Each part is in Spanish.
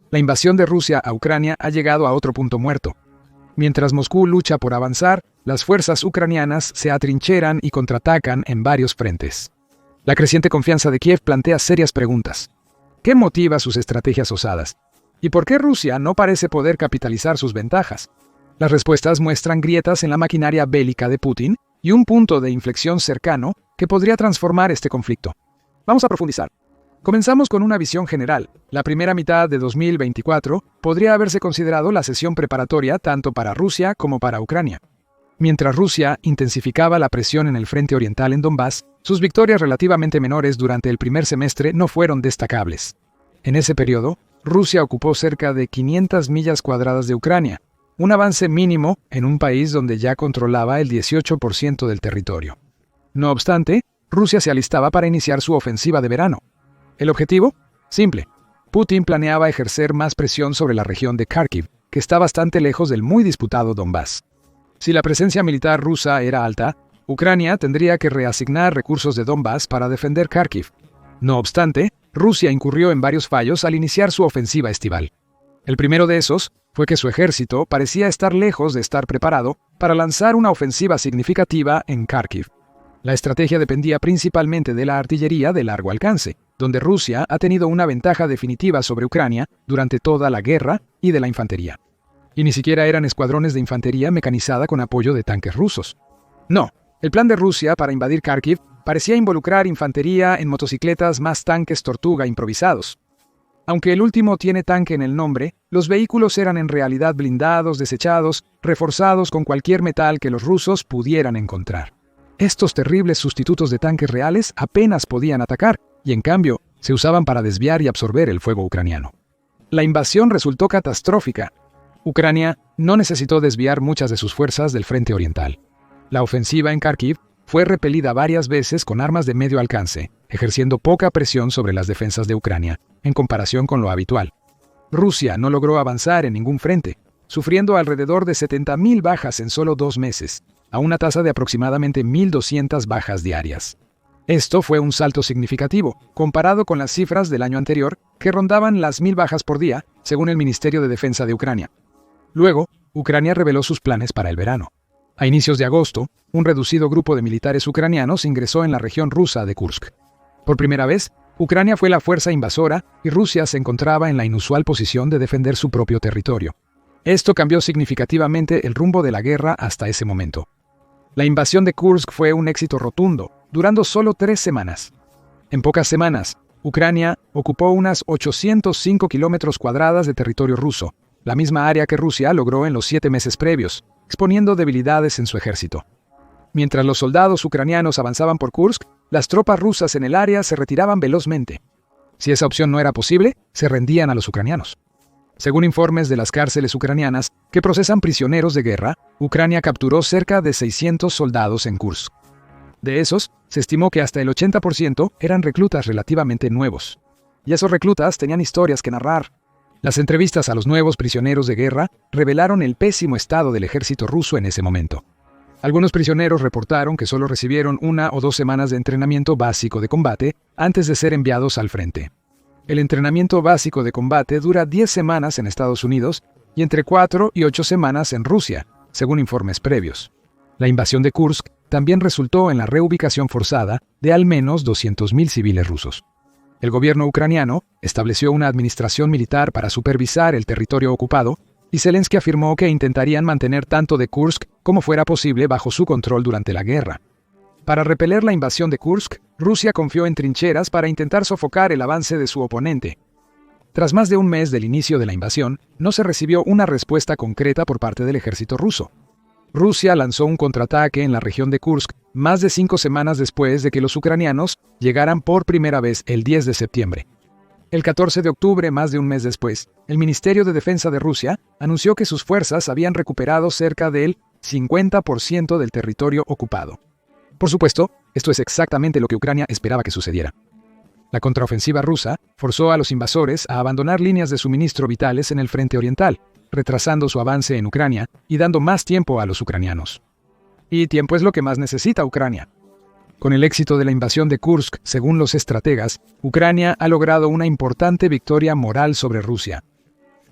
La invasión de Rusia a Ucrania ha llegado a otro punto muerto. Mientras Moscú lucha por avanzar, las fuerzas ucranianas se atrincheran y contraatacan en varios frentes. La creciente confianza de Kiev plantea serias preguntas. ¿Qué motiva sus estrategias osadas? ¿Y por qué Rusia no parece poder capitalizar sus ventajas? Las respuestas muestran grietas en la maquinaria bélica de Putin y un punto de inflexión cercano que podría transformar este conflicto. Vamos a profundizar. Comenzamos con una visión general. La primera mitad de 2024 podría haberse considerado la sesión preparatoria tanto para Rusia como para Ucrania. Mientras Rusia intensificaba la presión en el frente oriental en Donbass, sus victorias relativamente menores durante el primer semestre no fueron destacables. En ese periodo, Rusia ocupó cerca de 500 millas cuadradas de Ucrania, un avance mínimo en un país donde ya controlaba el 18% del territorio. No obstante, Rusia se alistaba para iniciar su ofensiva de verano. ¿El objetivo? Simple. Putin planeaba ejercer más presión sobre la región de Kharkiv, que está bastante lejos del muy disputado Donbass. Si la presencia militar rusa era alta, Ucrania tendría que reasignar recursos de Donbass para defender Kharkiv. No obstante, Rusia incurrió en varios fallos al iniciar su ofensiva estival. El primero de esos fue que su ejército parecía estar lejos de estar preparado para lanzar una ofensiva significativa en Kharkiv. La estrategia dependía principalmente de la artillería de largo alcance, donde Rusia ha tenido una ventaja definitiva sobre Ucrania durante toda la guerra, y de la infantería. Y ni siquiera eran escuadrones de infantería mecanizada con apoyo de tanques rusos. No, el plan de Rusia para invadir Kharkiv parecía involucrar infantería en motocicletas más tanques Tortuga improvisados. Aunque el último tiene tanque en el nombre, los vehículos eran en realidad blindados, desechados, reforzados con cualquier metal que los rusos pudieran encontrar. Estos terribles sustitutos de tanques reales apenas podían atacar, y en cambio, se usaban para desviar y absorber el fuego ucraniano. La invasión resultó catastrófica. Ucrania no necesitó desviar muchas de sus fuerzas del frente oriental. La ofensiva en Kharkiv fue repelida varias veces con armas de medio alcance, ejerciendo poca presión sobre las defensas de Ucrania, en comparación con lo habitual. Rusia no logró avanzar en ningún frente, sufriendo alrededor de 70.000 bajas en solo 2 meses, a una tasa de aproximadamente 1.200 bajas diarias. Esto fue un salto significativo, comparado con las cifras del año anterior, que rondaban las 1.000 bajas por día, según el Ministerio de Defensa de Ucrania. Luego, Ucrania reveló sus planes para el verano. A inicios de agosto, un reducido grupo de militares ucranianos ingresó en la región rusa de Kursk. Por primera vez, Ucrania fue la fuerza invasora y Rusia se encontraba en la inusual posición de defender su propio territorio. Esto cambió significativamente el rumbo de la guerra hasta ese momento. La invasión de Kursk fue un éxito rotundo, durando solo 3 semanas. En pocas semanas, Ucrania ocupó unas 805 kilómetros cuadrados de territorio ruso, la misma área que Rusia logró en los 7 meses previos, exponiendo debilidades en su ejército. Mientras los soldados ucranianos avanzaban por Kursk, las tropas rusas en el área se retiraban velozmente. Si esa opción no era posible, se rendían a los ucranianos. Según informes de las cárceles ucranianas que procesan prisioneros de guerra, Ucrania capturó cerca de 600 soldados en Kursk. De esos, se estimó que hasta el 80% eran reclutas relativamente nuevos. Y esos reclutas tenían historias que narrar. Las entrevistas a los nuevos prisioneros de guerra revelaron el pésimo estado del ejército ruso en ese momento. Algunos prisioneros reportaron que solo recibieron 1 o 2 semanas de entrenamiento básico de combate antes de ser enviados al frente. El entrenamiento básico de combate dura 10 semanas en Estados Unidos y entre 4 y 8 semanas en Rusia, según informes previos. La invasión de Kursk también resultó en la reubicación forzada de al menos 200.000 civiles rusos. El gobierno ucraniano estableció una administración militar para supervisar el territorio ocupado y Zelensky afirmó que intentarían mantener tanto de Kursk como fuera posible bajo su control durante la guerra. Para repeler la invasión de Kursk, Rusia confió en trincheras para intentar sofocar el avance de su oponente. Tras más de un mes del inicio de la invasión, no se recibió una respuesta concreta por parte del ejército ruso. Rusia lanzó un contraataque en la región de Kursk más de 5 semanas después de que los ucranianos llegaran por primera vez el 10 de septiembre. El 14 de octubre, más de un mes después, el Ministerio de Defensa de Rusia anunció que sus fuerzas habían recuperado cerca del 50% del territorio ocupado. Por supuesto, esto es exactamente lo que Ucrania esperaba que sucediera. La contraofensiva rusa forzó a los invasores a abandonar líneas de suministro vitales en el frente oriental, retrasando su avance en Ucrania y dando más tiempo a los ucranianos. Y tiempo es lo que más necesita Ucrania. Con el éxito de la invasión de Kursk, según los estrategas, Ucrania ha logrado una importante victoria moral sobre Rusia.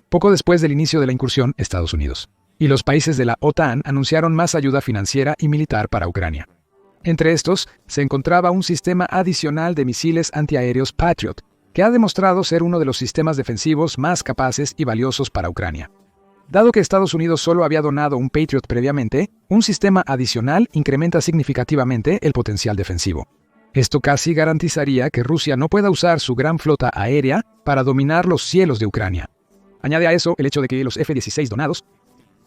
poco después del inicio de la incursión Estados Unidos, y los países de la OTAN anunciaron más ayuda financiera y militar para Ucrania. Entre estos se encontraba un sistema adicional de misiles antiaéreos Patriot, que ha demostrado ser uno de los sistemas defensivos más capaces y valiosos para Ucrania. Dado que Estados Unidos solo había donado un Patriot previamente, un sistema adicional incrementa significativamente el potencial defensivo. Esto casi garantizaría que Rusia no pueda usar su gran flota aérea para dominar los cielos de Ucrania. Añade a eso el hecho de que los F-16 donados,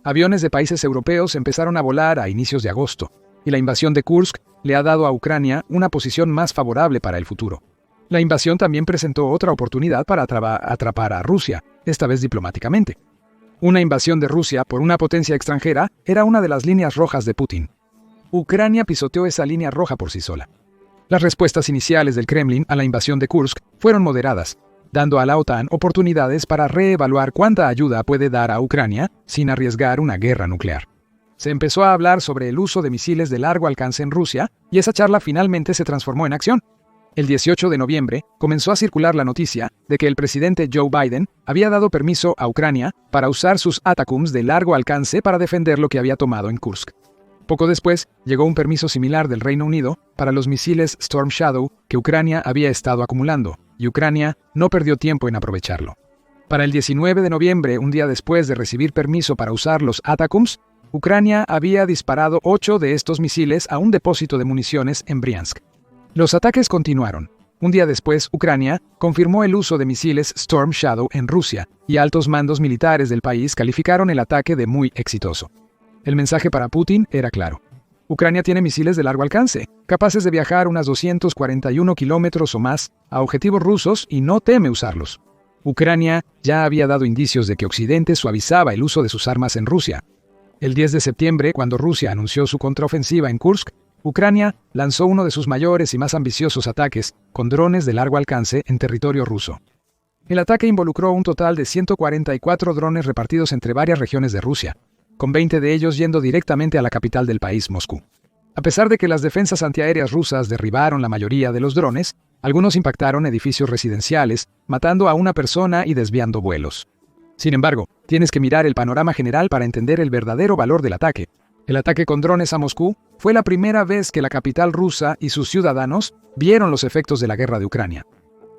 aviones de países europeos empezaron a volar a inicios de agosto, y la invasión de Kursk le ha dado a Ucrania una posición más favorable para el futuro. La invasión también presentó otra oportunidad para atrapar a Rusia, esta vez diplomáticamente. Una invasión de Rusia por una potencia extranjera era una de las líneas rojas de Putin. Ucrania pisoteó esa línea roja por sí sola. Las respuestas iniciales del Kremlin a la invasión de Kursk fueron moderadas, dando a la OTAN oportunidades para reevaluar cuánta ayuda puede dar a Ucrania sin arriesgar una guerra nuclear. Se empezó a hablar sobre el uso de misiles de largo alcance en Rusia, y esa charla finalmente se transformó en acción. El 18 de noviembre comenzó a circular la noticia de que el presidente Joe Biden había dado permiso a Ucrania para usar sus ATACMS de largo alcance para defender lo que había tomado en Kursk. Poco después, llegó un permiso similar del Reino Unido para los misiles Storm Shadow que Ucrania había estado acumulando, y Ucrania no perdió tiempo en aprovecharlo. Para el 19 de noviembre, un día después de recibir permiso para usar los ATACMS, Ucrania había disparado 8 de estos misiles a un depósito de municiones en Briansk. Los ataques continuaron. Un día después, Ucrania confirmó el uso de misiles Storm Shadow en Rusia, y altos mandos militares del país calificaron el ataque de muy exitoso. El mensaje para Putin era claro. Ucrania tiene misiles de largo alcance, capaces de viajar unas 241 kilómetros o más a objetivos rusos y no teme usarlos. Ucrania ya había dado indicios de que Occidente suavizaba el uso de sus armas en Rusia. El 10 de septiembre, cuando Rusia anunció su contraofensiva en Kursk, Ucrania lanzó uno de sus mayores y más ambiciosos ataques con drones de largo alcance en territorio ruso. El ataque involucró un total de 144 drones repartidos entre varias regiones de Rusia, con 20 de ellos yendo directamente a la capital del país, Moscú. A pesar de que las defensas antiaéreas rusas derribaron la mayoría de los drones, algunos impactaron edificios residenciales, matando a una persona y desviando vuelos. Sin embargo, tienes que mirar el panorama general para entender el verdadero valor del ataque. El ataque con drones a Moscú fue la primera vez que la capital rusa y sus ciudadanos vieron los efectos de la guerra de Ucrania.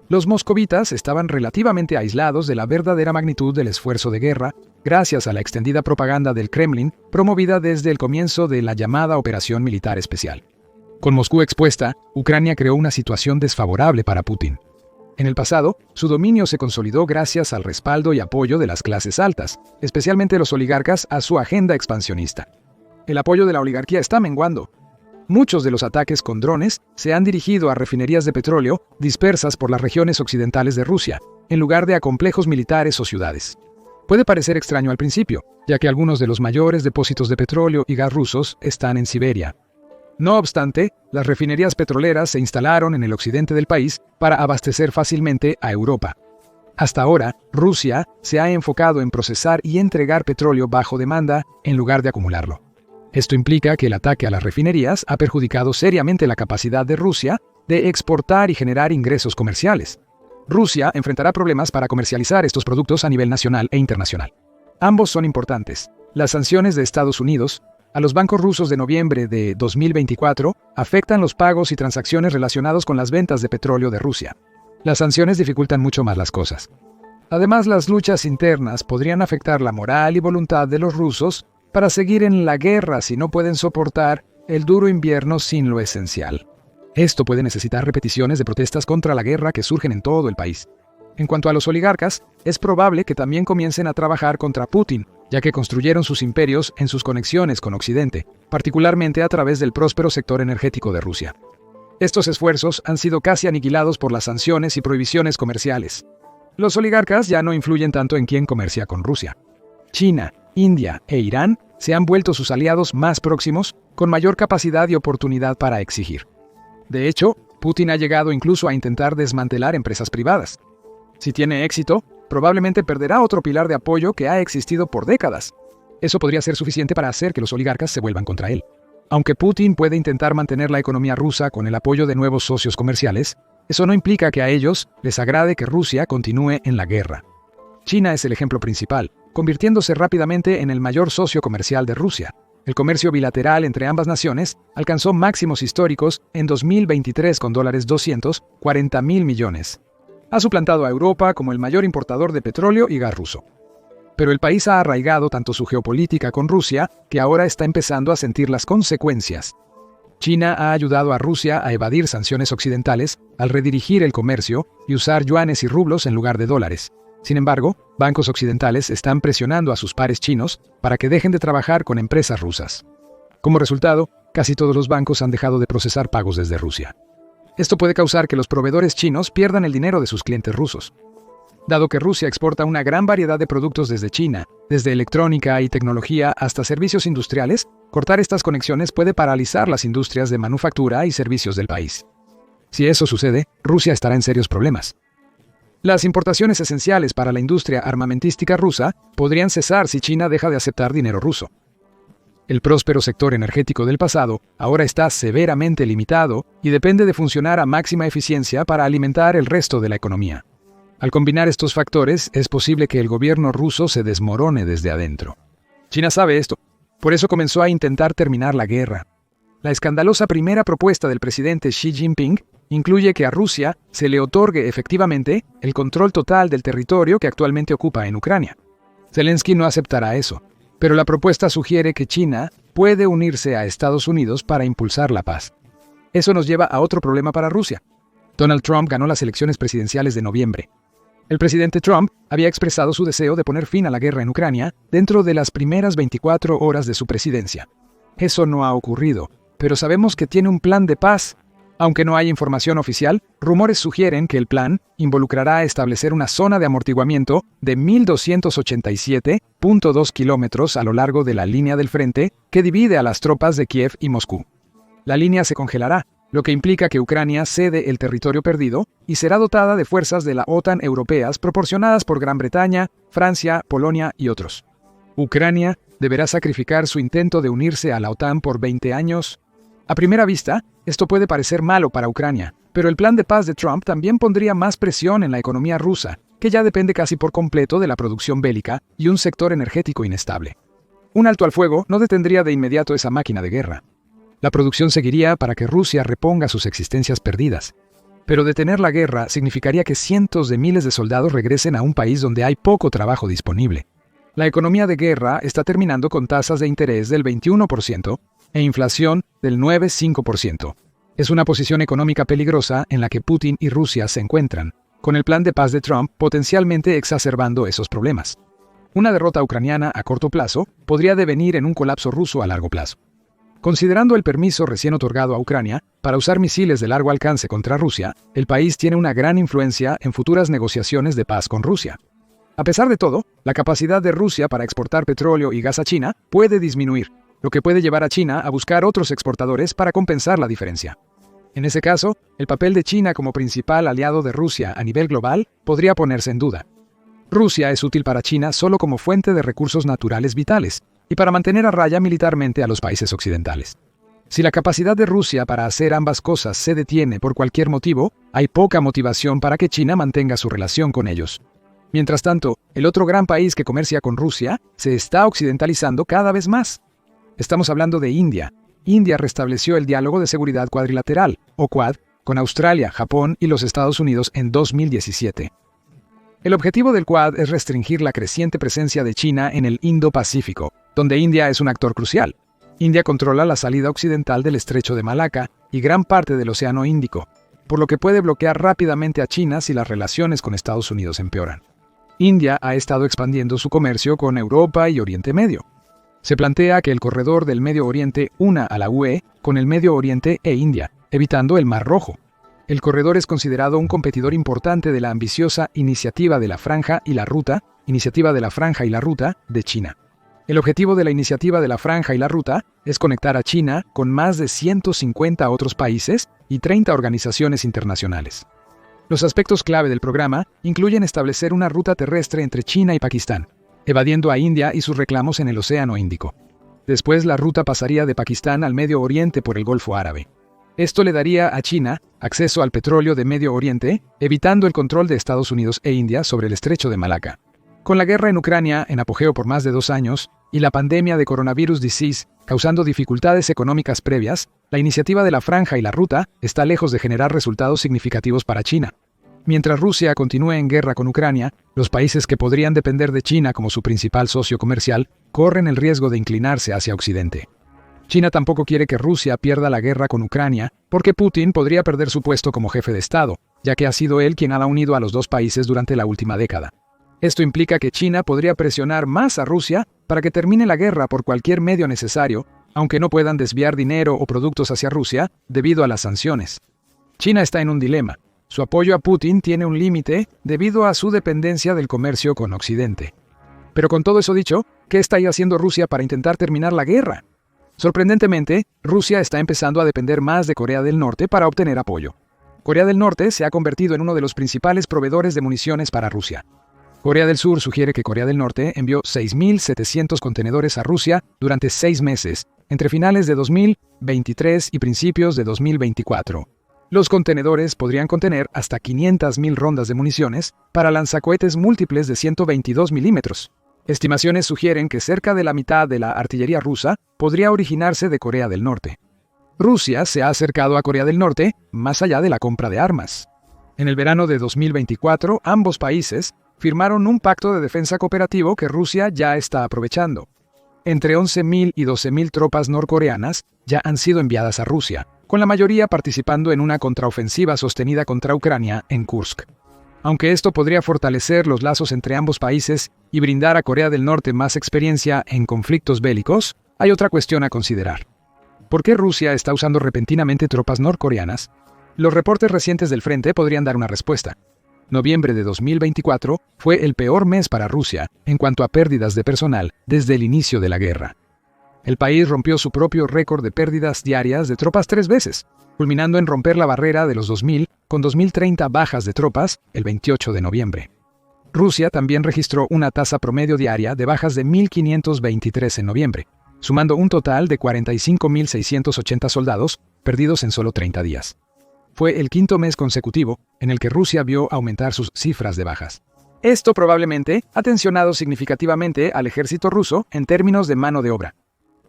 Los moscovitas estaban relativamente aislados de la verdadera magnitud del esfuerzo de guerra, gracias a la extendida propaganda del Kremlin promovida desde el comienzo de la llamada Operación Militar Especial. Con Moscú expuesta, Ucrania creó una situación desfavorable para Putin. En el pasado, su dominio se consolidó gracias al respaldo y apoyo de las clases altas, especialmente los oligarcas, a su agenda expansionista. El apoyo de la oligarquía está menguando. Muchos de los ataques con drones se han dirigido a refinerías de petróleo dispersas por las regiones occidentales de Rusia, en lugar de a complejos militares o ciudades. Puede parecer extraño al principio, ya que algunos de los mayores depósitos de petróleo y gas rusos están en Siberia. No obstante, las refinerías petroleras se instalaron en el occidente del país para abastecer fácilmente a Europa. Hasta ahora, Rusia se ha enfocado en procesar y entregar petróleo bajo demanda en lugar de acumularlo. Esto implica que el ataque a las refinerías ha perjudicado seriamente la capacidad de Rusia de exportar y generar ingresos comerciales. Rusia enfrentará problemas para comercializar estos productos a nivel nacional e internacional. Ambos son importantes. Las sanciones de Estados Unidos a los bancos rusos de noviembre de 2024 afectan los pagos y transacciones relacionados con las ventas de petróleo de Rusia. Las sanciones dificultan mucho más las cosas. Además, las luchas internas podrían afectar la moral y voluntad de los rusos para seguir en la guerra si no pueden soportar el duro invierno sin lo esencial. Esto puede necesitar repeticiones de protestas contra la guerra que surgen en todo el país. En cuanto a los oligarcas, es probable que también comiencen a trabajar contra Putin, ya que construyeron sus imperios en sus conexiones con Occidente, particularmente a través del próspero sector energético de Rusia. Estos esfuerzos han sido casi aniquilados por las sanciones y prohibiciones comerciales. Los oligarcas ya no influyen tanto en quién comercia con Rusia. China, India e Irán se han vuelto sus aliados más próximos, con mayor capacidad y oportunidad para exigir. De hecho, Putin ha llegado incluso a intentar desmantelar empresas privadas. Si tiene éxito, probablemente perderá otro pilar de apoyo que ha existido por décadas. Eso podría ser suficiente para hacer que los oligarcas se vuelvan contra él. Aunque Putin puede intentar mantener la economía rusa con el apoyo de nuevos socios comerciales, eso no implica que a ellos les agrade que Rusia continúe en la guerra. China es el ejemplo principal, convirtiéndose rápidamente en el mayor socio comercial de Rusia. El comercio bilateral entre ambas naciones alcanzó máximos históricos en 2023 con $240 mil millones. Ha suplantado a Europa como el mayor importador de petróleo y gas ruso. Pero el país ha arraigado tanto su geopolítica con Rusia que ahora está empezando a sentir las consecuencias. China ha ayudado a Rusia a evadir sanciones occidentales al redirigir el comercio y usar yuanes y rublos en lugar de dólares. Sin embargo, bancos occidentales están presionando a sus pares chinos para que dejen de trabajar con empresas rusas. Como resultado, casi todos los bancos han dejado de procesar pagos desde Rusia. Esto puede causar que los proveedores chinos pierdan el dinero de sus clientes rusos. Dado que Rusia exporta una gran variedad de productos desde China, desde electrónica y tecnología hasta servicios industriales, cortar estas conexiones puede paralizar las industrias de manufactura y servicios del país. Si eso sucede, Rusia estará en serios problemas. Las importaciones esenciales para la industria armamentística rusa podrían cesar si China deja de aceptar dinero ruso. El próspero sector energético del pasado ahora está severamente limitado y depende de funcionar a máxima eficiencia para alimentar el resto de la economía. Al combinar estos factores, es posible que el gobierno ruso se desmorone desde adentro. China sabe esto, por eso comenzó a intentar terminar la guerra. La escandalosa primera propuesta del presidente Xi Jinping incluye que a Rusia se le otorgue efectivamente el control total del territorio que actualmente ocupa en Ucrania. Zelensky no aceptará eso, pero la propuesta sugiere que China puede unirse a Estados Unidos para impulsar la paz. Eso nos lleva a otro problema para Rusia. Donald Trump ganó las elecciones presidenciales de noviembre. El presidente Trump había expresado su deseo de poner fin a la guerra en Ucrania dentro de las primeras 24 horas de su presidencia. Eso no ha ocurrido, pero sabemos que tiene un plan de paz. Aunque no hay información oficial, rumores sugieren que el plan involucrará establecer una zona de amortiguamiento de 1.287.2 kilómetros a lo largo de la línea del frente que divide a las tropas de Kiev y Moscú. La línea se congelará, lo que implica que Ucrania cede el territorio perdido y será dotada de fuerzas de la OTAN europeas proporcionadas por Gran Bretaña, Francia, Polonia y otros. Ucrania deberá sacrificar su intento de unirse a la OTAN por 20 años. A primera vista, esto puede parecer malo para Ucrania, pero el plan de paz de Trump también pondría más presión en la economía rusa, que ya depende casi por completo de la producción bélica y un sector energético inestable. Un alto al fuego no detendría de inmediato esa máquina de guerra. La producción seguiría para que Rusia reponga sus existencias perdidas. Pero detener la guerra significaría que cientos de miles de soldados regresen a un país donde hay poco trabajo disponible. La economía de guerra está terminando con tasas de interés del 21% e inflación del 9,5%. Es una posición económica peligrosa en la que Putin y Rusia se encuentran, con el plan de paz de Trump potencialmente exacerbando esos problemas. Una derrota ucraniana a corto plazo podría devenir en un colapso ruso a largo plazo. Considerando el permiso recién otorgado a Ucrania para usar misiles de largo alcance contra Rusia, el país tiene una gran influencia en futuras negociaciones de paz con Rusia. A pesar de todo, la capacidad de Rusia para exportar petróleo y gas a China puede disminuir, lo que puede llevar a China a buscar otros exportadores para compensar la diferencia. En ese caso, el papel de China como principal aliado de Rusia a nivel global podría ponerse en duda. Rusia es útil para China solo como fuente de recursos naturales vitales, y para mantener a raya militarmente a los países occidentales. Si la capacidad de Rusia para hacer ambas cosas se detiene por cualquier motivo, hay poca motivación para que China mantenga su relación con ellos. Mientras tanto, el otro gran país que comercia con Rusia se está occidentalizando cada vez más. Estamos hablando de India. India restableció el diálogo de seguridad cuadrilateral, o Quad, con Australia, Japón y los Estados Unidos en 2017. El objetivo del Quad es restringir la creciente presencia de China en el Indo-Pacífico, donde India es un actor crucial. India controla la salida occidental del estrecho de Malaca y gran parte del Océano Índico, por lo que puede bloquear rápidamente a China si las relaciones con Estados Unidos empeoran. India ha estado expandiendo su comercio con Europa y Oriente Medio. Se plantea que el corredor del Medio Oriente una a la UE con el Medio Oriente e India, evitando el Mar Rojo. El corredor es considerado un competidor importante de la ambiciosa Iniciativa de la Franja y la Ruta de China. El objetivo de la Iniciativa de la Franja y la Ruta es conectar a China con más de 150 otros países y 30 organizaciones internacionales. Los aspectos clave del programa incluyen establecer una ruta terrestre entre China y Pakistán, evadiendo a India y sus reclamos en el Océano Índico. Después la ruta pasaría de Pakistán al Medio Oriente por el Golfo Árabe. Esto le daría a China acceso al petróleo de Medio Oriente, evitando el control de Estados Unidos e India sobre el estrecho de Malaca. Con la guerra en Ucrania en apogeo por más de 2 años y la pandemia de coronavirus disease causando dificultades económicas previas, la iniciativa de la Franja y la Ruta está lejos de generar resultados significativos para China. Mientras Rusia continúe en guerra con Ucrania, los países que podrían depender de China como su principal socio comercial corren el riesgo de inclinarse hacia Occidente. China tampoco quiere que Rusia pierda la guerra con Ucrania, porque Putin podría perder su puesto como jefe de Estado, ya que ha sido él quien ha unido a los dos países durante la última década. Esto implica que China podría presionar más a Rusia para que termine la guerra por cualquier medio necesario, aunque no puedan desviar dinero o productos hacia Rusia debido a las sanciones. China está en un dilema. Su apoyo a Putin tiene un límite debido a su dependencia del comercio con Occidente. Pero con todo eso dicho, ¿qué está haciendo Rusia para intentar terminar la guerra? Sorprendentemente, Rusia está empezando a depender más de Corea del Norte para obtener apoyo. Corea del Norte se ha convertido en uno de los principales proveedores de municiones para Rusia. Corea del Sur sugiere que Corea del Norte envió 6.700 contenedores a Rusia durante 6 meses, entre finales de 2023 y principios de 2024. Los contenedores podrían contener hasta 500.000 rondas de municiones para lanzacohetes múltiples de 122 milímetros. Estimaciones sugieren que cerca de la mitad de la artillería rusa podría originarse de Corea del Norte. Rusia se ha acercado a Corea del Norte más allá de la compra de armas. En el verano de 2024, ambos países firmaron un pacto de defensa cooperativo que Rusia ya está aprovechando. Entre 11.000 y 12.000 tropas norcoreanas ya han sido enviadas a Rusia, con la mayoría participando en una contraofensiva sostenida contra Ucrania en Kursk. Aunque esto podría fortalecer los lazos entre ambos países y brindar a Corea del Norte más experiencia en conflictos bélicos, hay otra cuestión a considerar. ¿Por qué Rusia está usando repentinamente tropas norcoreanas? Los reportes recientes del frente podrían dar una respuesta. Noviembre de 2024 fue el peor mes para Rusia en cuanto a pérdidas de personal desde el inicio de la guerra. El país rompió su propio récord de pérdidas diarias de tropas 3 veces, culminando en romper la barrera de los 2.000 con 2.030 bajas de tropas el 28 de noviembre. Rusia también registró una tasa promedio diaria de bajas de 1.523 en noviembre, sumando un total de 45.680 soldados perdidos en solo 30 días. Fue el 5º mes consecutivo en el que Rusia vio aumentar sus cifras de bajas. Esto probablemente ha tensionado significativamente al ejército ruso en términos de mano de obra.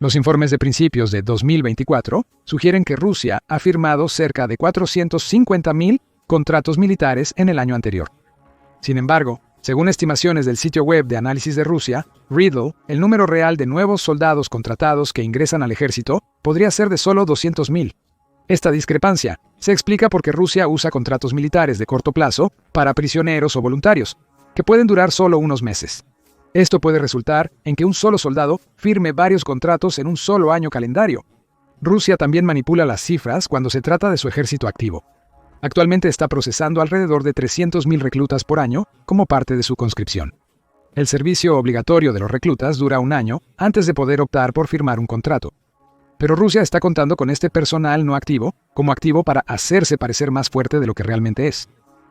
Los informes de principios de 2024 sugieren que Rusia ha firmado cerca de 450.000 contratos militares en el año anterior. Sin embargo, según estimaciones del sitio web de análisis de Rusia, Riddle, el número real de nuevos soldados contratados que ingresan al ejército podría ser de solo 200.000. Esta discrepancia se explica porque Rusia usa contratos militares de corto plazo para prisioneros o voluntarios, que pueden durar solo unos meses. Esto puede resultar en que un solo soldado firme varios contratos en un solo año calendario. Rusia también manipula las cifras cuando se trata de su ejército activo. Actualmente está procesando alrededor de 300.000 reclutas por año como parte de su conscripción. El servicio obligatorio de los reclutas dura 1 año antes de poder optar por firmar un contrato. Pero Rusia está contando con este personal no activo como activo para hacerse parecer más fuerte de lo que realmente es.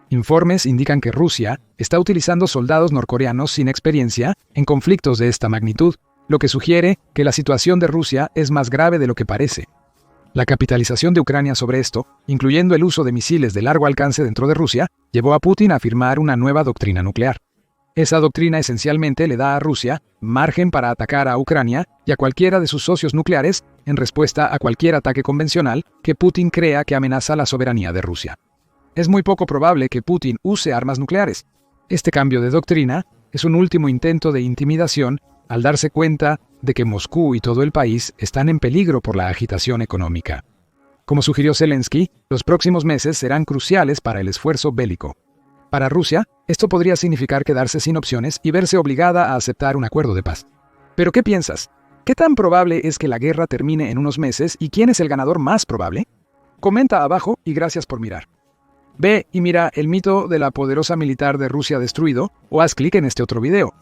Informes indican que Rusia está utilizando soldados norcoreanos sin experiencia en conflictos de esta magnitud, lo que sugiere que la situación de Rusia es más grave de lo que parece. La capitalización de Ucrania sobre esto, incluyendo el uso de misiles de largo alcance dentro de Rusia, llevó a Putin a firmar una nueva doctrina nuclear. Esa doctrina esencialmente le da a Rusia margen para atacar a Ucrania y a cualquiera de sus socios nucleares en respuesta a cualquier ataque convencional que Putin crea que amenaza la soberanía de Rusia. Es muy poco probable que Putin use armas nucleares. Este cambio de doctrina es un último intento de intimidación al darse cuenta de que Moscú y todo el país están en peligro por la agitación económica. Como sugirió Zelensky, los próximos meses serán cruciales para el esfuerzo bélico. Para Rusia, esto podría significar quedarse sin opciones y verse obligada a aceptar un acuerdo de paz. ¿Pero qué piensas? ¿Qué tan probable es que la guerra termine en unos meses y quién es el ganador más probable? Comenta abajo y gracias por mirar. Ve y mira el mito de la poderosa militar de Rusia destruido o haz clic en este otro video.